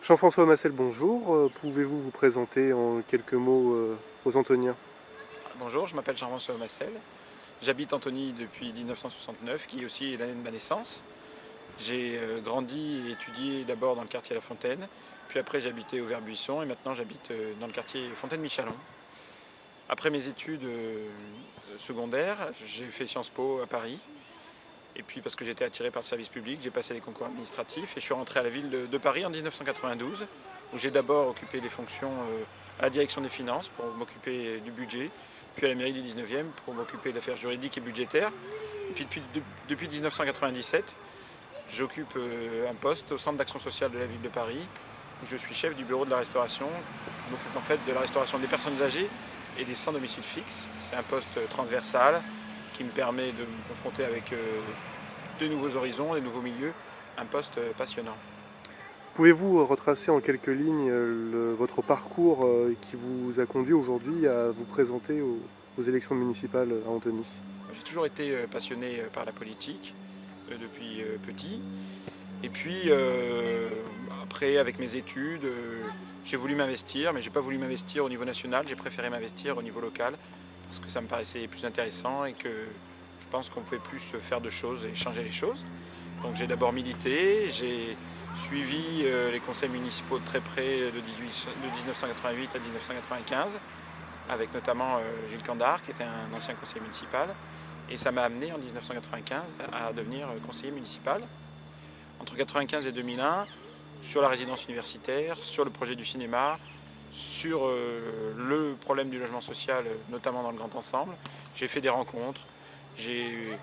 Jean-François Massel, bonjour. Pouvez-vous vous présenter en quelques mots aux Antoniens? Bonjour, je m'appelle Jean-François Massel. J'habite Antony depuis 1969, qui est aussi l'année de ma naissance. J'ai grandi et étudié d'abord dans le quartier La Fontaine, puis après j'ai habité au Vert-Buisson et maintenant j'habite dans le quartier Fontaine-Michalon. Après mes études secondaires, j'ai fait Sciences Po à Paris. Et puis parce que j'étais attiré par le service public, j'ai passé les concours administratifs et je suis rentré à la ville de Paris en 1992, où j'ai d'abord occupé des fonctions à la direction des finances pour m'occuper du budget, puis à la mairie du 19e pour m'occuper d'affaires juridiques et budgétaires. Et puis depuis 1997, j'occupe un poste au centre d'action sociale de la ville de Paris, où je suis chef du bureau de la restauration. Je m'occupe en fait de la restauration des personnes âgées et des sans domicile fixe. C'est un poste transversal qui me permet de me confronter avec de nouveaux horizons, de nouveaux milieux, un poste passionnant. Pouvez-vous retracer en quelques lignes votre parcours qui vous a conduit aujourd'hui à vous présenter aux élections municipales à Antony? J'ai toujours été passionné par la politique depuis petit. Et puis après, avec mes études, j'ai voulu m'investir, mais je n'ai pas voulu m'investir au niveau national, j'ai préféré m'investir au niveau local, parce que ça me paraissait plus intéressant et que je pense qu'on pouvait plus faire de choses et changer les choses. Donc j'ai d'abord milité, j'ai suivi les conseils municipaux de très près de 1988 à 1995, avec notamment Gilles Candard, qui était un ancien conseiller municipal. Et ça m'a amené en 1995 à devenir conseiller municipal. Entre 1995 et 2001, sur la résidence universitaire, sur le projet du cinéma, sur le problème du logement social, notamment dans le grand ensemble. J'ai fait des rencontres, j'ai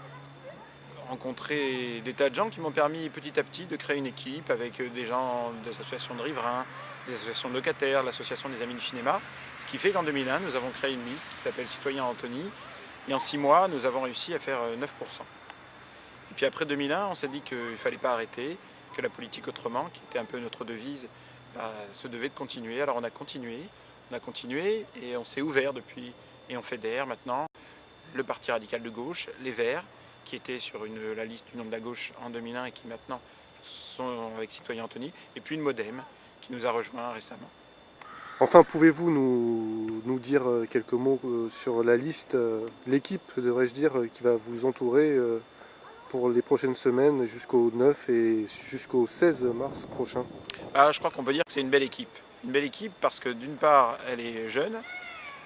rencontré des tas de gens qui m'ont permis petit à petit de créer une équipe avec des gens des associations de riverains, des associations de locataires, l'association des amis du cinéma. Ce qui fait qu'en 2001, nous avons créé une liste qui s'appelle Citoyens Antony. Et en 6 mois, nous avons réussi à faire 9%. Et puis après 2001, on s'est dit qu'il ne fallait pas arrêter, que la politique autrement, qui était un peu notre devise, se devait de continuer. Alors on a continué et on s'est ouvert depuis. Et on fédère maintenant le Parti radical de gauche, les Verts, qui étaient sur la liste du nom de la gauche en 2001 et qui maintenant sont avec Citoyen Antony, et puis une Modem qui nous a rejoints récemment. Enfin, pouvez-vous nous dire quelques mots sur la liste, l'équipe, devrais-je dire, qui va vous entourer pour les prochaines semaines jusqu'au 9 et jusqu'au 16 mars prochain? Je crois qu'on peut dire que c'est une belle équipe. Une belle équipe parce que d'une part, elle est jeune,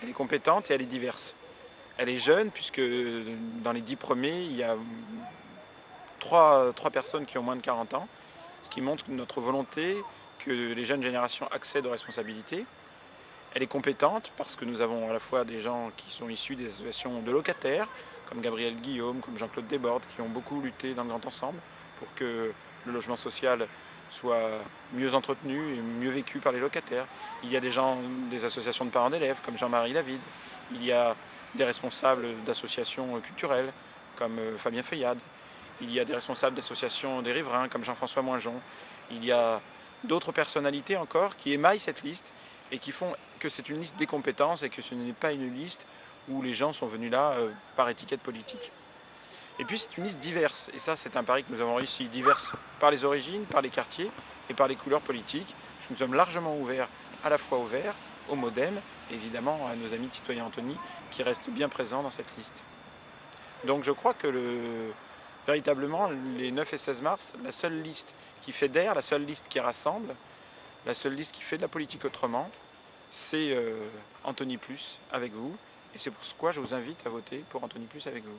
elle est compétente et elle est diverse. Elle est jeune puisque dans les 10 premiers, il y a trois personnes qui ont moins de 40 ans, ce qui montre notre volonté que les jeunes générations accèdent aux responsabilités. Elle est compétente parce que nous avons à la fois des gens qui sont issus des associations de locataires, comme Gabriel Guillaume, comme Jean-Claude Desbordes, qui ont beaucoup lutté dans le grand ensemble pour que le logement social soit mieux entretenu et mieux vécu par les locataires. Il y a des gens des associations de parents d'élèves, comme Jean-Marie David. Il y a des responsables d'associations culturelles, comme Fabien Feuillade. Il y a des responsables d'associations des riverains, comme Jean-François Moinjon. Il y a d'autres personnalités encore qui émaillent cette liste et qui font que c'est une liste des compétences et que ce n'est pas une liste où les gens sont venus là par étiquette politique. Et puis c'est une liste diverse, et ça c'est un pari que nous avons réussi, diverse par les origines, par les quartiers et par les couleurs politiques. Nous sommes largement ouverts à la fois aux Verts, au Modem, et évidemment à nos amis de Citoyens Antony qui restent bien présents dans cette liste. Donc je crois que véritablement, les 9 et 16 mars, la seule liste qui fédère, la seule liste qui rassemble, la seule liste qui fait de la politique autrement, c'est Antony Plus avec vous. Et c'est pourquoi je vous invite à voter pour Antony Plus avec vous.